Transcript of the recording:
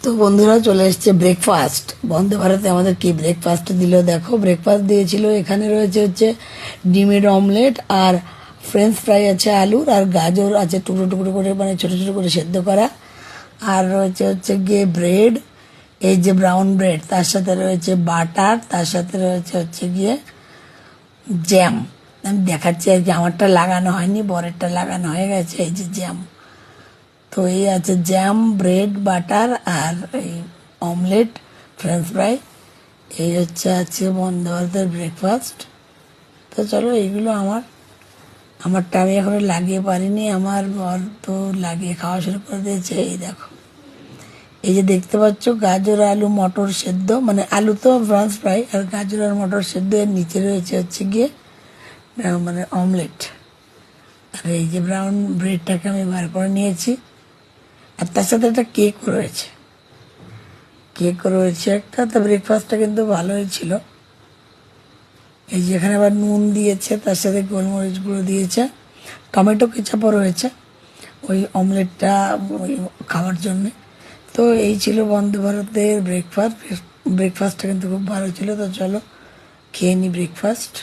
তো বন্ধুরা চলে এসছে ব্রেকফাস্ট। বন্দে ভারতে আমাদের কি ব্রেকফাস্ট দিল দেখো। ব্রেকফাস্ট দিয়েছিল, এখানে রয়েছে হচ্ছে ডিমের অমলেট আর ফ্রেঞ্চ ফ্রাই আছে আলুর, আর গাজর আছে টুকরো টুকরো করে, মানে ছোটো ছোটো করে সেদ্ধ করা। আর রয়েছে হচ্ছে গিয়ে ব্রেড, এই যে ব্রাউন ব্রেড, তার সাথে রয়েছে বাটার, তার সাথে রয়েছে হচ্ছে গিয়ে জ্যাম। আমি দেখাচ্ছি আর কি, আমারটা লাগানো হয়নি, বরেরটা লাগানো হয়ে গেছে। এই যে জ্যাম, তো এই আছে জ্যাম, ব্রেড, বাটার আর এই অমলেট, ফ্রেঞ্চ ফ্রাই। এই হচ্ছে আছে বন্দে ভারতের ব্রেকফাস্ট। তো চলো, এইগুলো আমারটা আমি এখনো লাগিয়ে পারিনি, আমার বর তো লাগিয়ে খাওয়া শুরু করে দিয়েছে। এই দেখো, এই যে দেখতে পাচ্ছ গাজর আলু মটর সেদ্ধ, মানে আলু তো ফ্রেঞ্চ ফ্রাই আর গাজর আর মটর সেদ্ধ, এর নিচে রয়েছে হচ্ছে গিয়ে মানে অমলেট। আর এই যে ব্রাউন ব্রেডটাকে আমি বার করে নিয়েছি, আর তার সাথে একটা কেক রয়েছে, কেক রয়েছে একটা। তো ব্রেকফাস্টটা কিন্তু ভালোই ছিল। এই যে এখানে আবার নুন দিয়েছে, তার সাথে গোলমরিচ গুঁড়ো দিয়েছে, টমেটো কেচাপও রয়েছে ওই অমলেটটা ওই খাওয়ার জন্যে। তো এই ছিল বন্দে ভারতের ব্রেকফাস্ট। ব্রেকফাস্টটা কিন্তু খুব ভালো ছিল। তো চলো খেয়ে নি ব্রেকফাস্ট।